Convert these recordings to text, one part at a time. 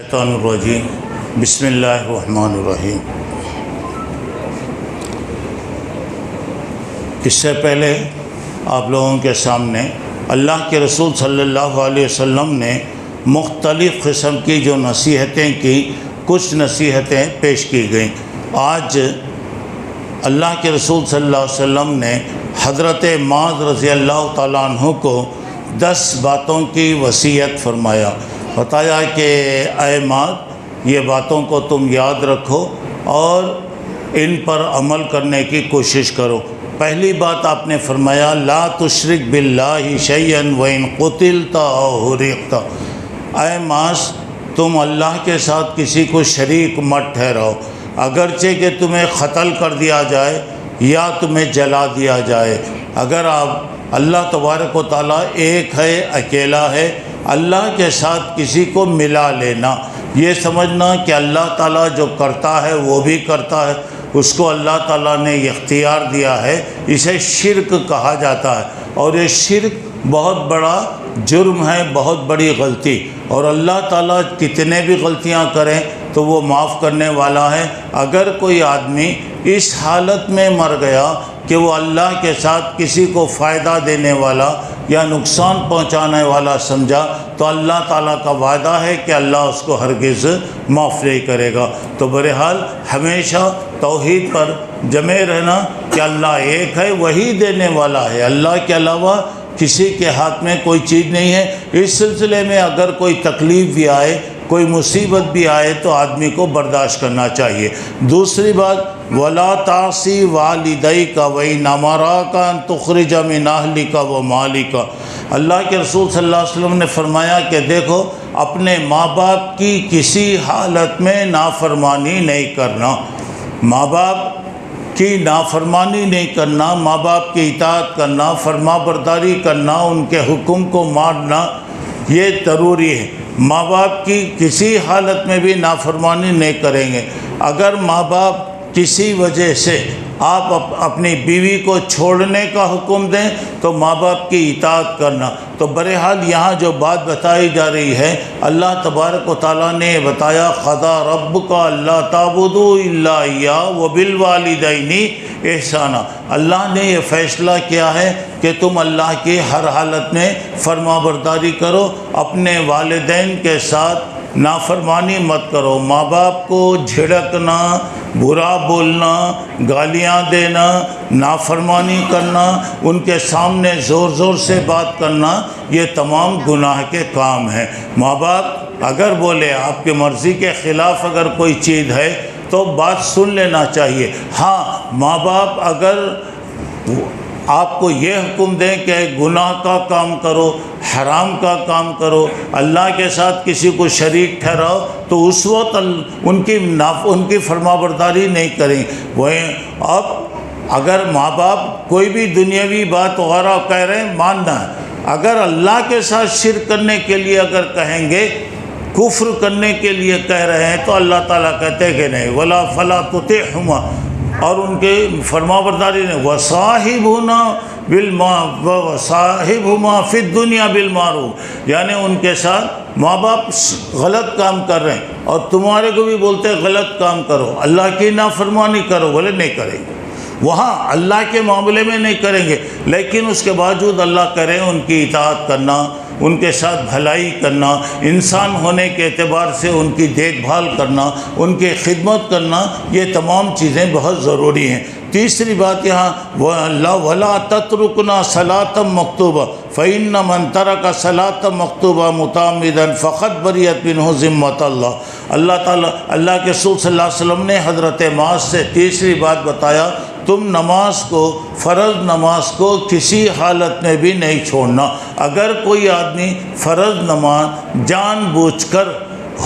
الشیطان الرجیم بسم اللہ الرحمن الرحیم۔ اس سے پہلے آپ لوگوں کے سامنے اللہ کے رسول صلی اللہ علیہ وسلم نے مختلف قسم کی جو نصیحتیں کی، کچھ نصیحتیں پیش کی گئیں۔ آج اللہ کے رسول صلی اللہ علیہ وسلم نے حضرت معاذ رضی اللہ تعالیٰ عنہ کو 10 باتوں کی وصیت فرمایا، بتایا کہ اے معاذ، یہ باتوں کو تم یاد رکھو اور ان پر عمل کرنے کی کوشش کرو۔ پہلی بات آپ نے فرمایا لا تشرک باللہ شیئا وان قتلت او حرقت۔ اے معاذ، تم اللہ کے ساتھ کسی کو شریک مت ٹھہراؤ، اگرچہ کہ تمہیں قتل کر دیا جائے یا تمہیں جلا دیا جائے۔ اگر آپ اللہ تبارک و تعالیٰ ایک ہے، اکیلا ہے، اللہ کے ساتھ کسی کو ملا لینا، یہ سمجھنا کہ اللہ تعالیٰ جو کرتا ہے وہ بھی کرتا ہے، اس کو اللہ تعالیٰ نے اختیار دیا ہے، اسے شرک کہا جاتا ہے۔ اور یہ شرک بہت بڑا جرم ہے، بہت بڑی غلطی، اور اللہ تعالیٰ کتنے بھی غلطیاں کریں تو وہ معاف کرنے والا ہے۔ اگر کوئی آدمی اس حالت میں مر گیا کہ وہ اللہ کے ساتھ کسی کو فائدہ دینے والا یا نقصان پہنچانے والا سمجھا، تو اللہ تعالیٰ کا وعدہ ہے کہ اللہ اس کو ہرگز معاف نہیں کرے گا۔ تو بہرحال ہمیشہ توحید پر جمے رہنا کہ اللہ ایک ہے، وہی دینے والا ہے، اللہ کے علاوہ کسی کے ہاتھ میں کوئی چیز نہیں ہے۔ اس سلسلے میں اگر کوئی تکلیف بھی آئے، کوئی مصیبت بھی آئے تو آدمی کو برداشت کرنا چاہیے۔ دوسری بات وَلَا تَعْصِ وَالِدَيْكَ وَإِنْ أَمَرَاكَ أَن تُخْرِجَ مِنْ أَهْلِكَ وَمَالِكَ۔ اللہ کے رسول صلی اللہ علیہ وسلم نے فرمایا کہ دیکھو، اپنے ماں باپ کی کسی حالت میں نافرمانی نہیں کرنا، ماں باپ کی نافرمانی نہیں کرنا، ماں باپ کی اطاعت کرنا، فرما برداری کرنا، ان کے حکم کو ماننا، یہ ضروری ہے۔ ماں باپ کی کسی حالت میں بھی نافرمانی نہیں کریں گے۔ اگر ماں باپ کسی وجہ سے آپ اپنی بیوی کو چھوڑنے کا حکم دیں تو ماں باپ کی اطاعت کرنا۔ تو بہرحال یہاں جو بات بتائی جا رہی ہے، اللہ تبارک و تعالیٰ نے یہ بتایا قضا ربک الا تعبدوا الا ایاہ وبالوالدین احسانا۔ اللہ نے یہ فیصلہ کیا ہے کہ تم اللہ کی ہر حالت میں فرما برداری کرو، اپنے والدین کے ساتھ نافرمانی مت کرو۔ ماں باپ کو جھڑکنا، برا بولنا، گالیاں دینا، نافرمانی کرنا، ان کے سامنے زور زور سے بات کرنا، یہ تمام گناہ کے کام ہیں۔ ماں باپ اگر بولے، آپ کی مرضی کے خلاف اگر کوئی چیز ہے تو بات سن لینا چاہیے۔ ہاں، ماں باپ اگر آپ کو یہ حکم دیں کہ گناہ کا کام کرو، حرام کا کام کرو، اللہ کے ساتھ کسی کو شریک ٹھہراؤ، تو اس وقت ان کی فرما برداری نہیں کریں۔ وہ اب اگر ماں باپ کوئی بھی دنیاوی بات وغیرہ کہہ رہے ہیں، ماننا ہے۔ اگر اللہ کے ساتھ شرک کرنے کے لیے اگر کہیں گے، کفر کرنے کے لیے کہہ رہے ہیں، تو اللہ تعالیٰ کہتے کہ نہیں ولا فلا تطعہما، اور ان کے فرما برداری نے وصاحبہما فی الدنیا بالمعروف، یعنی ان کے ساتھ ماں باپ غلط کام کر رہے ہیں اور تمہارے کو بھی بولتے غلط کام کرو، اللہ کی نافرمانی کرو، بولے نہیں کریں گے، وہاں اللہ کے معاملے میں نہیں کریں گے، لیکن اس کے باوجود اللہ کہہ رہے ہیں ان کی اطاعت کرنا، ان کے ساتھ بھلائی کرنا، انسان ہونے کے اعتبار سے ان کی دیکھ بھال کرنا، ان کی خدمت کرنا، یہ تمام چیزیں بہت ضروری ہیں۔ تیسری بات یہاں وَلَا تَتْرُكْنَا صَلَاةً مَكْتُوبَةً فَإِنَّ مَنْ تَرَكَ صَلَاةً مَكْتُوبَةً مُتَعَمِّدًا فَقَدْ بَرِئَتْ مِنْهُ ذِمَّةُ اللَّهِ۔ اللہ تعالیٰ، اللہ کے رسول صلی اللہ علیہ وسلم نے حضرت معاذ سے تیسری بات بتایا، تم نماز کو، فرض نماز کو کسی حالت میں بھی نہیں چھوڑنا۔ اگر کوئی آدمی فرض نماز جان بوجھ کر،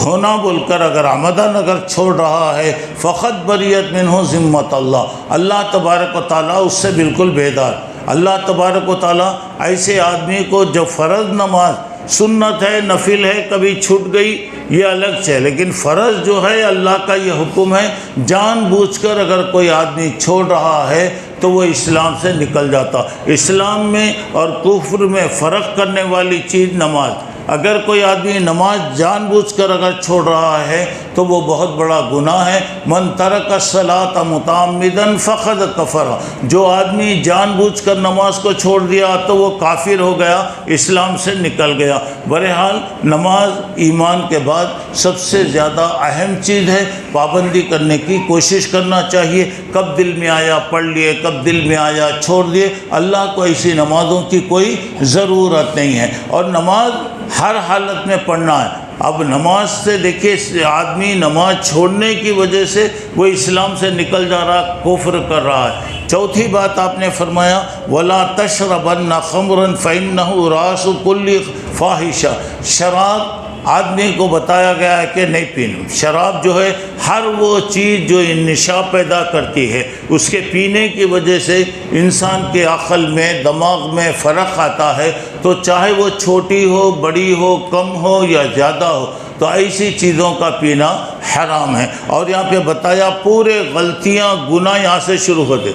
ہونا بول کر اگر عمدن اگر چھوڑ رہا ہے، فقط بریت منہ ذمۃ اللہ، اللہ تبارک و تعالیٰ اس سے بالکل بیدار۔ اللہ تبارک و تعالیٰ ایسے آدمی کو جو فرض نماز سنت ہے، نفل ہے، کبھی چھوٹ گئی یہ الگ سے، لیکن فرض جو ہے اللہ کا یہ حکم ہے، جان بوجھ کر اگر کوئی آدمی چھوڑ رہا ہے تو وہ اسلام سے نکل جاتا۔ اسلام میں اور کفر میں فرق کرنے والی چیز نماز۔ اگر کوئی آدمی نماز جان بوجھ کر اگر چھوڑ رہا ہے تو وہ بہت بڑا گناہ ہے۔ من ترک الصلاۃ متعمدا فقد کفر، جو آدمی جان بوجھ کر نماز کو چھوڑ دیا تو وہ کافر ہو گیا، اسلام سے نکل گیا۔ بہرحال نماز ایمان کے بعد سب سے زیادہ اہم چیز ہے، پابندی کرنے کی کوشش کرنا چاہیے۔ کب دل میں آیا پڑھ لیے، کب دل میں آیا چھوڑ دیے۔ اللہ کو ایسی نمازوں کی کوئی ضرورت نہیں ہے، اور نماز ہر حالت میں پڑھنا ہے۔ اب نماز سے دیکھیے، آدمی نماز چھوڑنے کی وجہ سے وہ اسلام سے نکل جا رہا، کفر کر رہا ہے۔ چوتھی بات آپ نے فرمایا وَلَا تَشْرَبَنَّ خَمْرًا فَإِنَّهُ رَأْسُ كُلِّ فَاحِشَةٍ، شراب آدمی کو بتایا گیا ہے کہ نہیں پینی۔ شراب جو ہے ہر وہ چیز جو نشہ پیدا کرتی ہے، اس کے پینے کی وجہ سے انسان کے عقل میں، دماغ میں فرق آتا ہے، تو چاہے وہ چھوٹی ہو، بڑی ہو، کم ہو یا زیادہ ہو، تو ایسی چیزوں کا پینا حرام ہے۔ اور یہاں پہ بتایا پورے غلطیاں، گناہ یہاں سے شروع ہوتے۔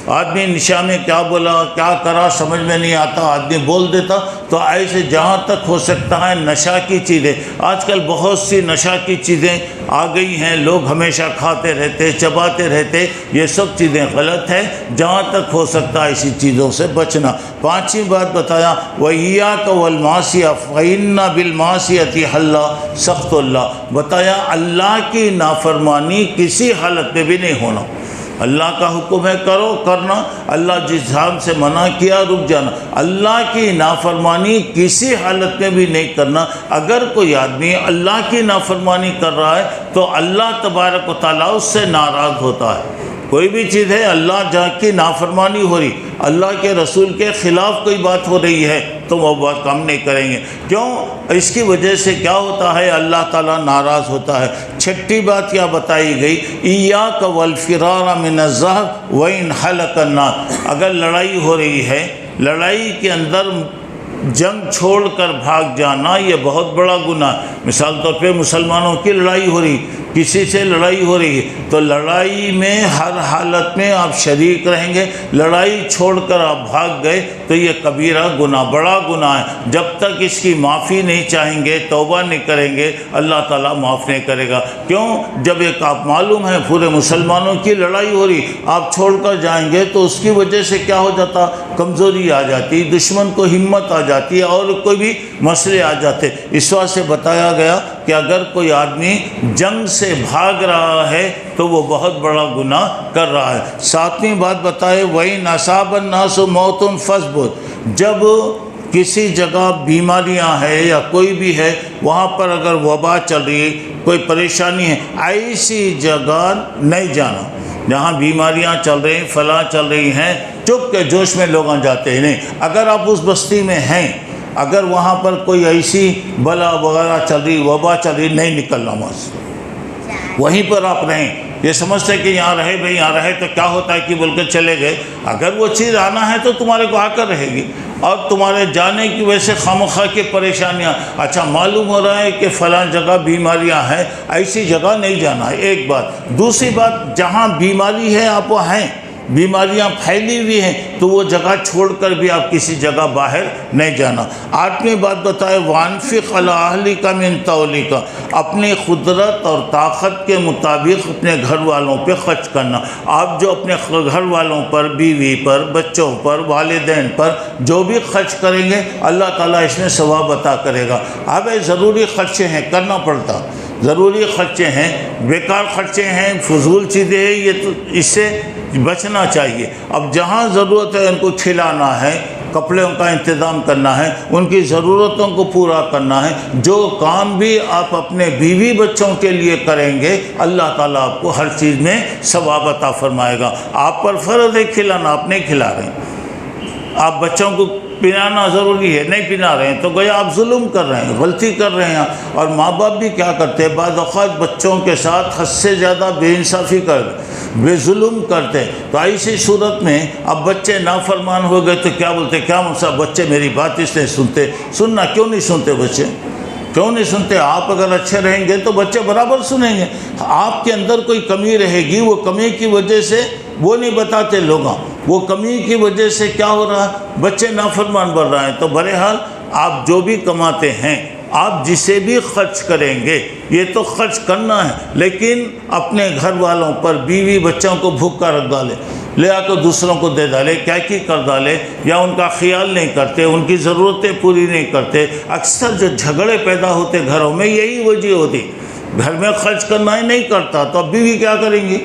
آدمی نشا میں کیا بولا، کیا کرا، سمجھ میں نہیں آتا، آدمی بول دیتا۔ تو ایسے جہاں تک ہو سکتا ہے نشہ کی چیزیں، آج کل بہت سی نشہ کی چیزیں آ گئی ہیں، لوگ ہمیشہ کھاتے رہتے، چباتے رہتے، یہ سب چیزیں غلط ہیں۔ جہاں تک ہو سکتا ہے ایسی چیزوں سے بچنا۔ پانچویں بات بتایا وَإِيَّاكَ وَالْمَعْصِيَةَ فَإِنَّ بِالْمَعْصِيَةِ حَلَّ سخط اللہ، بتایا اللہ کی نافرمانی کسی حالت میں بھی نہیں ہونا۔ اللہ کا حکم ہے کرو، کرنا، اللہ جس حال سے منع کیا رک جانا۔ اللہ کی نافرمانی کسی حالت میں بھی نہیں کرنا۔ اگر کوئی آدمی اللہ کی نافرمانی کر رہا ہے تو اللہ تبارک و تعالیٰ اس سے ناراض ہوتا ہے۔ کوئی بھی چیز ہے اللہ جہاں کی نافرمانی ہو رہی، اللہ کے رسول کے خلاف کوئی بات ہو رہی ہے تو وہ بات کم نہیں کریں گے۔ کیوں؟ اس کی وجہ سے کیا ہوتا ہے، اللہ تعالیٰ ناراض ہوتا ہے۔ چھٹی بات کیا بتائی گئی، ایاک والفرار من الزہر وإن حلق الناس، اگر لڑائی ہو رہی ہے، لڑائی کے اندر جنگ چھوڑ کر بھاگ جانا یہ بہت بڑا گناہ۔ مثال طور پہ مسلمانوں کی لڑائی ہو رہی، کسی سے لڑائی ہو رہی ہے، تو لڑائی میں ہر حالت میں آپ شریک رہیں گے۔ لڑائی چھوڑ کر آپ بھاگ گئے تو یہ کبیرہ گناہ، بڑا گناہ ہے۔ جب تک اس کی معافی نہیں چاہیں گے، توبہ نہیں کریں گے، اللہ تعالیٰ معاف نہیں کرے گا۔ کیوں؟ جب ایک آپ معلوم ہے پورے مسلمانوں کی لڑائی ہو رہی، آپ چھوڑ کر جائیں گے تو اس کی وجہ سے کیا ہو جاتا، کمزوری آ جاتی، دشمن کو ہمت آ جاتی ہے، اور کوئی بھی مسئلے آ جاتے۔ اس واسطے سے بتایا گیا کہ اگر کوئی آدمی جنگ سے بھاگ رہا ہے تو وہ بہت بڑا گناہ کر رہا ہے۔ ساتویں بات بتائے وَإِنْ أَصَابَ النَّاسُ مَوْتٌ فَاصْبِرْ، جب کسی جگہ بیماریاں ہیں یا کوئی بھی ہے، وہاں پر اگر وبا چل رہی ہے، کوئی پریشانی ہے، ایسی جگہ نہیں جانا جہاں بیماریاں چل رہی ہیں، فلاں چل رہی ہیں، چپ کے جوش میں لوگ جاتے ہیں نہیں۔ اگر آپ اس بستی میں ہیں، اگر وہاں پر کوئی ایسی بلا وغیرہ چل رہی، وبا چل رہی، نہیں نکلنا وہاں سے، وہیں پر آپ رہیں۔ یہ سمجھتے کہ یہاں رہے بھائی، یہاں رہے تو کیا ہوتا ہے کہ بول کے چلے گئے، اگر وہ چیز آنا ہے تو تمہارے کو آ کر رہے گی، اور تمہارے جانے کی وجہ سے خامخواہ کی پریشانیاں۔ اچھا معلوم ہو رہا ہے کہ فلاں جگہ بیماریاں ہیں، ایسی جگہ نہیں جانا ہے، ایک بات۔ دوسری بات، جہاں بیماری ہے آپ وہ ہیں، بیماریاں پھیلی ہوئی ہیں، تو وہ جگہ چھوڑ کر بھی آپ کسی جگہ باہر نہیں جانا۔ آٹھویں بات بتائے وَأَنفِقْ عَلَىٰ أَهْلِكَ مِن طَوْلِكَ، اپنی قدرت اور طاقت کے مطابق اپنے گھر والوں پہ خرچ کرنا۔ آپ جو اپنے گھر والوں پر، بیوی پر، بچوں پر، والدین پر جو بھی خرچ کریں گے، اللہ تعالیٰ اس میں ثواب عطا کرے گا۔ اب ضروری خرچے ہیں، کرنا پڑتا، ضروری خرچے ہیں، بیکار خرچے ہیں، فضول چیزیں ہیں، یہ تو اس سے بچنا چاہیے۔ اب جہاں ضرورت ہے ان کو کھلانا ہے، کپڑوں کا انتظام کرنا ہے، ان کی ضرورتوں کو پورا کرنا ہے۔ جو کام بھی آپ اپنے بیوی بچوں کے لیے کریں گے، اللہ تعالیٰ آپ کو ہر چیز میں ثواب عطا فرمائے گا۔ آپ پر فرض ہے کھلانا، آپ نہیں کھلا رہے ہیں، آپ بچوں کو پلانا ضروری ہے، نہیں پلا رہے ہیں تو گویا آپ ظلم کر رہے ہیں، غلطی کر رہے ہیں۔ اور ماں باپ بھی کیا کرتے ہیں، بعض اوقات بچوں کے ساتھ حد سے زیادہ بے انصافی کر، بے ظلم کرتے۔ تو ایسی صورت میں اب بچے نافرمان ہو گئے تو کیا بولتے، کیا مسئلہ، بچے میری بات اس لیے سنتے، سننا کیوں نہیں سنتے بچے، کیوں نہیں سنتے؟ آپ اگر اچھے رہیں گے تو بچے برابر سنیں گے۔ آپ کے اندر کوئی کمی رہے گی، وہ کمی کی وجہ سے وہ نہیں بتاتے لوگاں، وہ کمی کی وجہ سے کیا ہو رہا ہے، بچے نافرمان بن رہے ہیں۔ تو بہرحال آپ جو بھی کماتے ہیں آپ جسے بھی خرچ کریں گے یہ تو خرچ کرنا ہے، لیکن اپنے گھر والوں پر، بیوی بچوں کو بھوکا رکھ ڈالے، لے آ کے دوسروں کو دے ڈالے، کیا کی کر ڈالے، یا ان کا خیال نہیں کرتے، ان کی ضرورتیں پوری نہیں کرتے۔ اکثر جو جھگڑے پیدا ہوتے گھروں میں یہی وجہ ہوتی، گھر میں خرچ کرنا ہی نہیں کرتا تو اب بیوی کیا کریں گی؟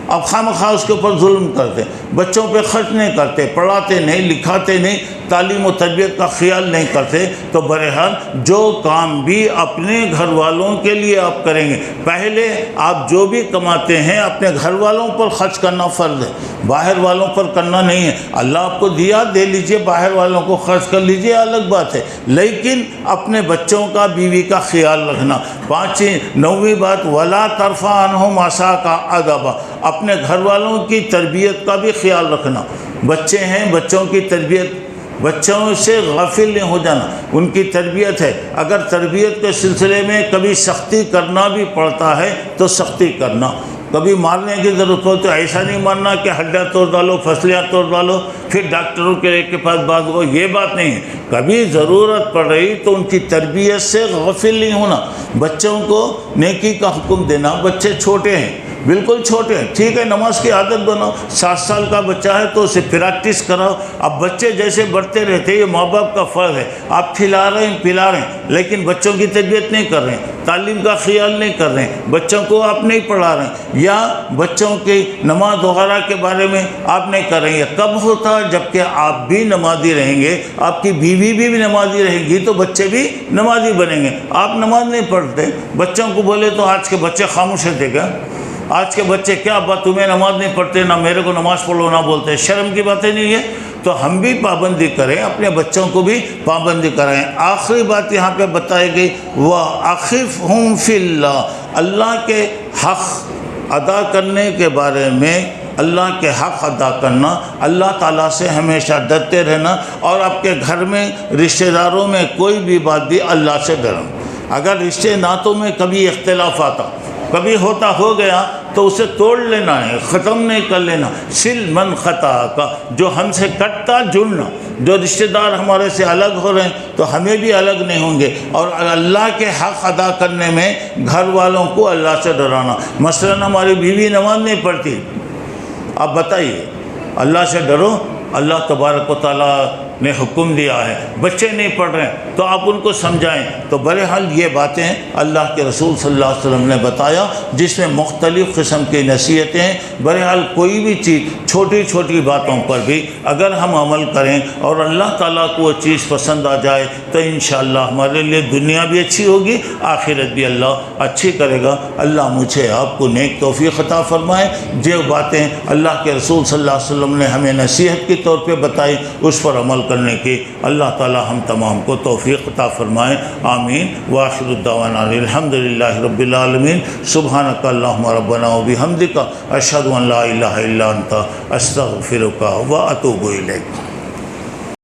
اب خواہ اس کے اوپر ظلم کرتے، بچوں پہ خرچ نہیں کرتے، پڑھاتے نہیں، لکھاتے نہیں، تعلیم و تربیت کا خیال نہیں کرتے۔ تو بہرحال جو کام بھی اپنے گھر والوں کے لیے آپ کریں گے، پہلے آپ جو بھی کماتے ہیں اپنے گھر والوں پر خرچ کرنا فرض ہے، باہر والوں پر کرنا نہیں ہے۔ اللہ آپ کو دیا، دے لیجئے، باہر والوں کو خرچ کر لیجئے، الگ بات ہے، لیکن اپنے بچوں کا، بیوی کا خیال رکھنا۔ 9ویں بات، وَلَا تَرْفَعْ عَنْهُمْ عَصَاكَ عَذَابًا، اپنے گھر والوں کی تربیت کا بھی خیال رکھنا۔ بچے ہیں، بچوں کی تربیت، بچوں سے غافل نہیں ہو جانا، ان کی تربیت ہے، اگر تربیت کے سلسلے میں کبھی سختی کرنا بھی پڑتا ہے تو سختی کرنا، کبھی مارنے کی ضرورت ہو تو ایسا نہیں مارنا کہ ہڈیاں توڑ ڈالو، پھسلیاں توڑ ڈالو، پھر ڈاکٹروں کے پاس بات ہو، یہ بات نہیں ہے۔ کبھی ضرورت پڑ رہی تو ان کی تربیت سے غافل نہیں ہونا، بچوں کو نیکی کا حکم دینا۔ بچے چھوٹے ہیں، بالکل چھوٹے ہیں، ٹھیک ہے، نماز کی عادت بناؤ، 7 سال کا بچہ ہے تو اسے پریکٹس کراؤ۔ اب بچے جیسے بڑھتے رہتے ہیں، یہ ماں باپ کا فرض ہے، آپ کھلا رہے ہیں، پلا رہے ہیں، لیکن بچوں کی تربیت نہیں کر رہے ہیں، تعلیم کا خیال نہیں کر رہے ہیں، بچوں کو آپ نہیں پڑھا رہے ہیں، یا بچوں کی نماز وغیرہ کے بارے میں آپ نہیں کر رہے ہیں۔ کب ہوتا ہے؟ جب کہ آپ بھی نمازی رہیں گے، آپ کی بیوی بھی نمازی رہے گی تو بچے بھی نمازی بنیں گے۔ آپ نماز نہیں پڑھتے، بچوں کو بولے تو آج کے بچے خاموش رہتے کیا؟ آج کے بچے کیا بات، تمہیں نماز نہیں پڑھتے، نہ میرے کو نماز پڑھو نہ بولتے، شرم کی باتیں نہیں ہے۔ تو ہم بھی پابندی کریں، اپنے بچوں کو بھی پابندی کریں۔ آخری بات یہاں پہ بتائی گئی، وَأَخِفْهُمْ فِي اللَّهِ، اللہ کے حق ادا کرنے کے بارے میں، اللہ کے حق ادا کرنا، اللہ تعالیٰ سے ہمیشہ ڈرتے رہنا، اور آپ کے گھر میں رشتہ داروں میں کوئی بھی بات بھی اللہ سے ڈرنا۔ اگر رشتے ناتوں میں کبھی اختلاف آتا، کبھی ہوتا ہو گیا تو اسے توڑ لینا ہے، ختم نہیں کر لینا۔ سل من خطا کا، جو ہم سے کٹتا جڑنا، جو رشتہ دار ہمارے سے الگ ہو رہے ہیں تو ہمیں بھی الگ نہیں ہوں گے، اور اللہ کے حق ادا کرنے میں گھر والوں کو اللہ سے ڈرانا۔ مثلاً ہماری بیوی نماز نہیں پڑھتی، آپ بتائیے، اللہ سے ڈرو، اللہ تبارک و تعالیٰ نے حکم دیا ہے، بچے نہیں پڑھ رہے ہیں تو آپ ان کو سمجھائیں۔ تو بہرحال یہ باتیں اللہ کے رسول صلی اللہ علیہ وسلم نے بتایا، جس میں مختلف قسم کی نصیحتیں ہیں۔ بہرحال کوئی بھی چیز، چھوٹی چھوٹی باتوں پر بھی اگر ہم عمل کریں اور اللہ تعالیٰ کو وہ چیز پسند آ جائے تو انشاءاللہ ہمارے لیے دنیا بھی اچھی ہوگی، آخرت بھی اللہ اچھی کرے گا۔ اللہ مجھے آپ کو نیک توفیق عطا فرمائے۔ جو باتیں اللہ کے رسول صلی اللہ علیہ وسلم نے ہمیں نصیحت کے طور پہ بتائی اس پر عمل کرنے کی اللہ تعالی ہم تمام کو توفیق عطا فرمائے، آمین۔ وآخر الدعوانا الحمدللہ رب العالمین۔ سبحانک اللہم ربنا وبحمدک، اشہد ان لا الہ الا انت، استغفرک واتوب الیک۔